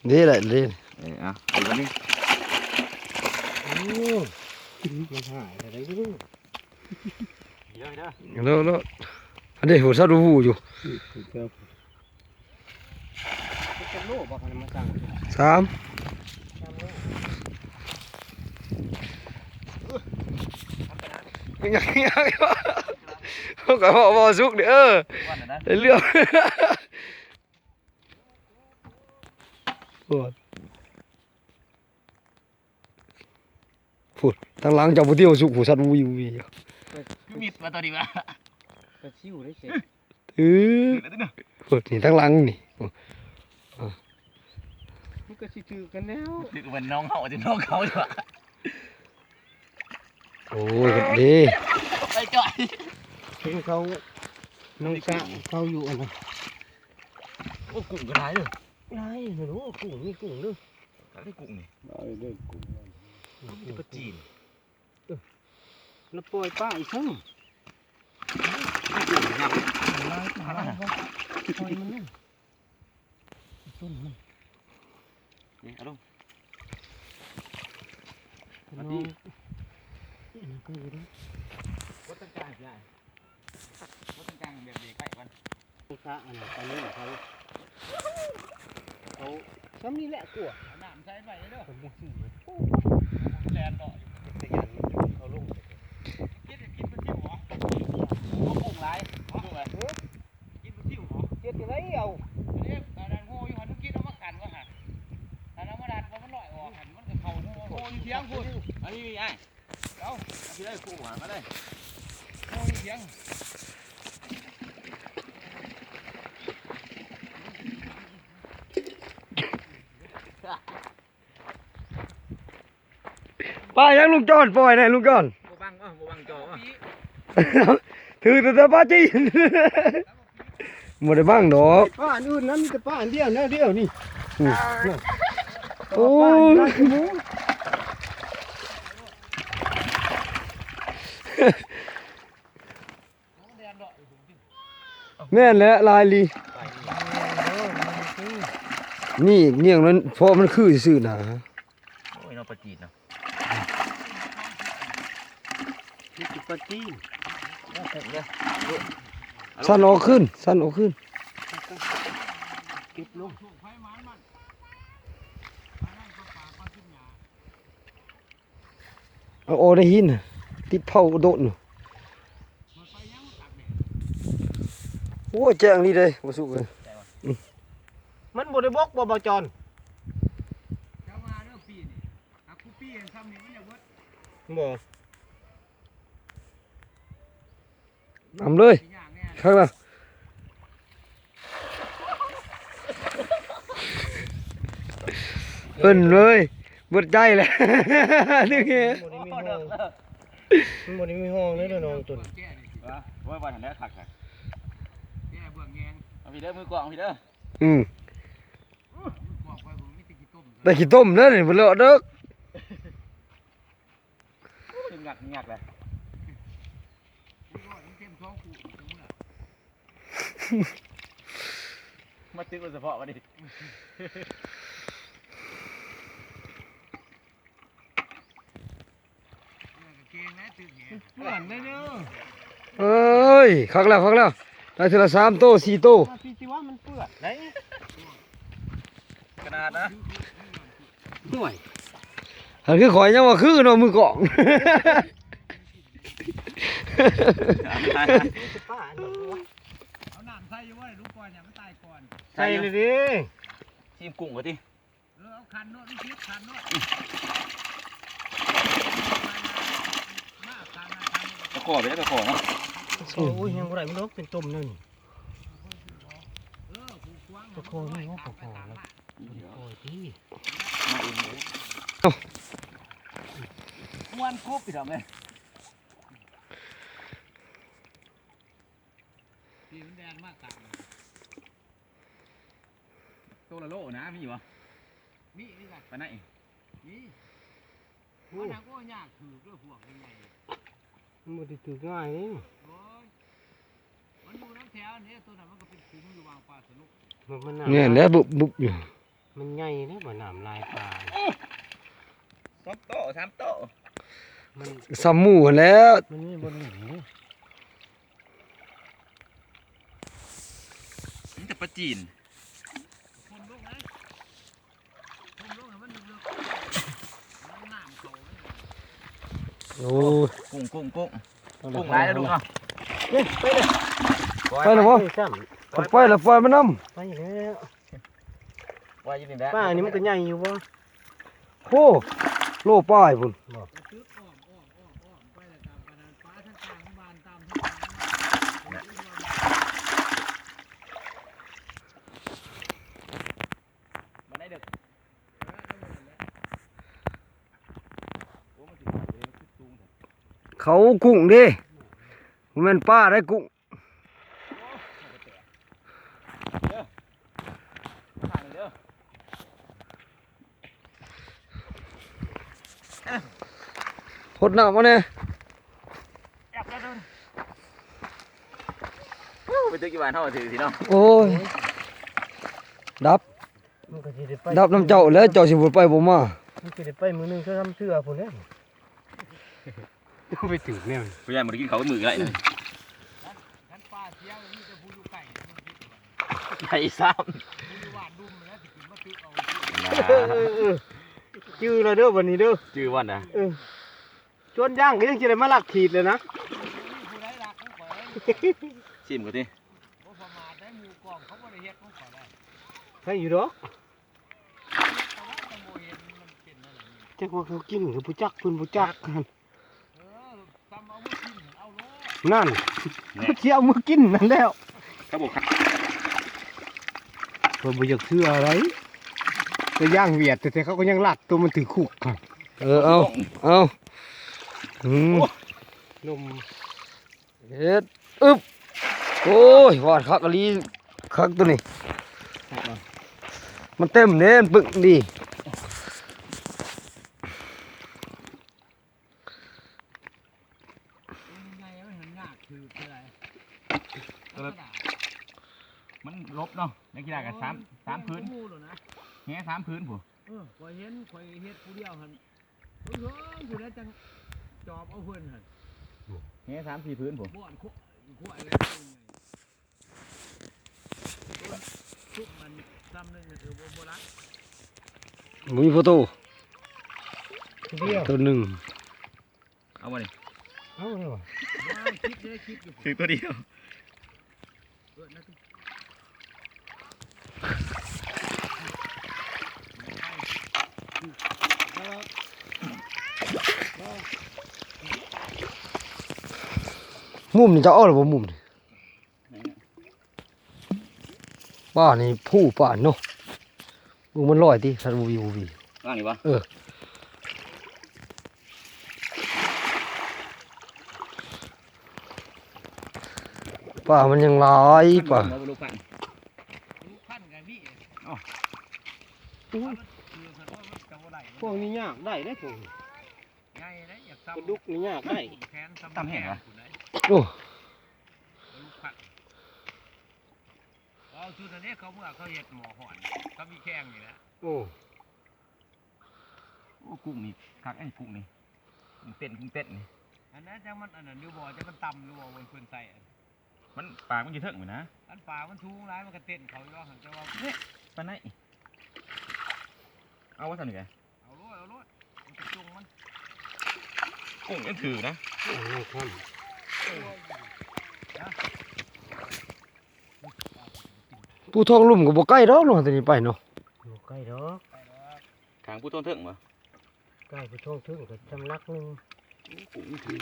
นี่แหละนี่ เอาอีกวันนี้ โอ้มันหายอะไรก็ไม่รู้เดี๋ยว แล้วอันนี้หัวซาดูวูอยู่ เจ้าจะโลบอกกันมาสั่ง สามยังเขาก็บอกสุกเด้อเรื่องพูดทางหลังเจ้าผู้เที่ยวสุกหัวซาดูวูอยู่ มิดมาตัวดีวะ กระชิวได้เสร็จ พูดนี่ทางหลังนี่ มันก็ชิวกันแล้ว คือมันน้องเขาจะน้องเขาดีกว่า โอ้ยดี ไปจ่อย ถึงเขาน้องสะเขาอยู่อ่ะนะ โอ้กุ้งก็ได้เลย ไรไม่รู้กุ้งมีกุ้งด้วย ได้กุ้งนี่ ได้กุ้ง นี่ปลาจีน แล้วปล่อยป้าอีกทั้ง กุ้งยับ อะไรวะปล่อยมันนั่นต้นมัน นี่เอาลง น้องก็อยู่ด้วย วัดตรงกลางใหญ่วัดตรงกลางแบบเด็กไก่ก่อน น้องสะอันนั้นตอนนี้เขาซ้ำนี่แหละกลัว น้ำใส่ไปเด้อ คนยังสี่ แลนต่อ แต่ยันเขาลง กินปลาซิวเหรอกุ้งหลายกุ้งอะไรกินปลาซิวเหรอ เจ็ดยังไงเอา อันนี้ตาดันโง่อยู่หันเมื่อกี้เอามากันก็หันถ้าน้ำมาดันว่ามันลอยออกหันมันก็เข่าโง่อยู่เทียงพูดอันนี้มีไอ้เอาที่ได้กุ้งหันมาได้โง่อยู่เทียง ป้ายังลุงจอนปล่อยหน่อยลุงจอน โมบังโมบังจอ ถือแต่ป้าจีนหมดได้บ้างดอก ป้าอันอื่นนะมีแต่ป้าอันเดียวนะเดียวนี่ โอ้ยแม่นแล้วลายลีนี่เงี้ยงนั้นเพราะมันคือซื่อๆนะ โอ้ยน้องปลาจีนเนาะ นี่คือปลาจีน สั้นออกขึ้นสั้นออกขึ้น เก็บลง เอาออกได้หินน่ะติดเผาโดดน่ะโอ้ยแจ้งนี่เลยบ่สุกเลย มันบริบกบ่จอนบ่ นำเลยข้างล่างเอิ้นเลยเบิดใจแหละนี่ไง มันบริมีห้องเลยเด้อน้องตุน ว่าวันนี้ถักค่ะเอาพี่เด้อมือกวางพี่เด้อ อืมแต่ขี้ต้มเด้อนี่บ่เลอะเด้อ หงักหงักเลยมาตึกเฉพาะมาดิ เพื่อนได้เด้อ เอ้ยคักแล้วได้ทีละ3โต4โต พี่สิว่ามันเปื้อนไหน ขนาดนะ ห่วย หันคือข่อยยังว่าคือเนาะมือกล่อง ป้าอันนี้ เอาหนังใส่อยู่ว่าลูกก่อนอย่ามันตายก่อน ใส่เลยดิ ชิมกุ้งก่อนดิ เอาคันโน้ตนี่คิดคันโน้ต ตะขอไปได้ตะขอเนาะ โอ้ยยังบ่ได้มันดอกเป็นต้มนั่นตะโคไม่ว่าตะโคแล้วโอ้ยพี่ ม้วนคุบไปทำไง ที่มันแดนมากต่าง ตัวละโลนะมีอยู่วะ นี่นี่ไง ไปไหน นี่มันหนักก็ยากถือด้วยห่วงยังไง มันบ่ได้ถือง่ายนี่ โอ้ยมันอยู่น้ำแถวนี้ตัวนั้นมันก็เป็นคุ้มอยู่วางปลาสนุก มัน เนี่ยแหละบุบอยู่ ม มันใหญ่นะบ่น้ำลายปลา 2 โต๊ะ 3 โต๊ะ มัน สามหมู่หั่นแหล้ว มันมีบนหนีนี่ นี่แต่ปลาจีน ผมลงไหนผมลงให้มันลึกๆมันน้ำเขา โอ้ย กุ้งหลายแล้วลูกเนาะไปเลย ไปแล้วบ่ ไปซ้ ขับไปแล้วปล่อยมันนำ ำไปแล้ว ไว้อยู่นี่แหละ ป้าอันนี้มันก็ใหญ่อยู่บ่ โอ้โลป้ายพุ่น ตึกอ้อมไปแล้วตามปานนั้นฟ้าทั้งกลางบ้านตามทั้งกลาง มาได้เด้อโอ้มันสิเอาเลยมันสิสูงเถอะ เขากุ้งเด้บ่แม่นป้าได้กุ้ง ผ่านเลยเด้อ พดน้ำมาแน่ จับแล้วเด้อไปตึกกี่วันเท่าถือสิเนาะ โอ้ยดับ มันก็สิได้ไป ดับน้ำเจ้าแล้วเจ้าสิบ่ไปบ่มา มันสิได้ไปมื้อนึงเท่าทำเสื้อพุ่นแล้วไปถึงแนว ผู้ใหญ่บ่ได้กินข้าวกับมือไรเลย ท่านป้าเที่ยวมีแต่ผู้อยู่ไก่มันคิดว่า ไก่ซ้ ผู้อยู่บ้านดุมแล้วสิกินมาตึกเอา ำ ชื่อเราเด้อวันนี้เด้อ ชื่อวันนะ ชวนย่างก็ยังสิได้มาลักขีดเลยนะ ผู้ใดรักของข่อย ชิมกูดิ บ่ประมาทได้หมู่กองเขาบ่ได้เฮ็ดของข่อยได้ ใครอยู่ดอก แต่ว่าแต่บ่เห็นมันเป็นนั่นน่ะนี่ จักว่าเขากินกับผู้จักเพิ่นผู้จักกัน ซ้ำเอามือกินเอาโลด นั่นเขาสิเอามือกินนั่นแล้ว ครับผมครับ เพิ่นบ่อยากเชื่ออะไรแต่ย่างเวียดแต่เขาก็ยังลัดตัวมันถือคุกกัน เอาอืม นม เฮ็ดอึบโอ้ยวาดคักอะลีคักตัวนี้มันเต็มเด้มันปึกดี ยังไงมันเห็นยากคืออะไร มันลบเนาะนักกีฬากัน3 พื้น หมู่หรอนะ แง่3 พื้นผู้ ข่อยเห็นข่อยเฮ็ดผู้เดียวหั่นเพิ่นผู้ใดจังจอบเอาเพิ่นหั่น แง่3 4 พื้นผู้ บ่อนขั้วอะไรทุกมันซ้ำนึงก็คือบ่รัก มีโฟโต้ เดียว ตัวหนึ่ง เอามาดิ เอาเลยวะ คิดเลยคิดอยู่ ถือตัวเดียว นะทุก มุมนี่จะเอาหรือบ่มุมนี่ป้านี่ผู้ป่านเนาะมึงมันลอยติสันวูวี ว่างนี่ปะ ป่ามันยังหลายป่า ลูกพัน ลูกพันกับพี่ พวกนี้ยากได้ได้พวกนี้ ไงนะอยาก กระ ซ้ำ ดุกนี่ยากได้ แขนซ้ำแขน โอ้ ลูกพันเอาชุดอันนี้เขาเมื่อเขาเห็ดหมอหอนเขามีแข้งอยู่แล้ว โอ้ โอ้กุ้งนี่คักไอ้กุ้งนี่กุ้งเต้นนี่ อันนั้นจังมันอันนั้นดูบ่จังมันต่ำดูบ่บนพื้นใส่ มันปากมันจะเถิงเหมือนนะ อันป่ามันสูงร้ายมันก็เต้นเขาอยู่ว่าจะว่า ปานไหนเอาว่าสั่นหนึ่งไง เอาโลดมันจะจุงมัน กุ้งยังถือนะ โอ้ยครับ ผู้ทองลุ่มก็บ่ใกล้ดอกเนาะตัวนี้ไปเนาะ อยู่ใกล้ดอก ทางผู้ต้นเถิงมา ใกล้ไปช่วงถึงก็จำลักหนึง กุ้งยังถือ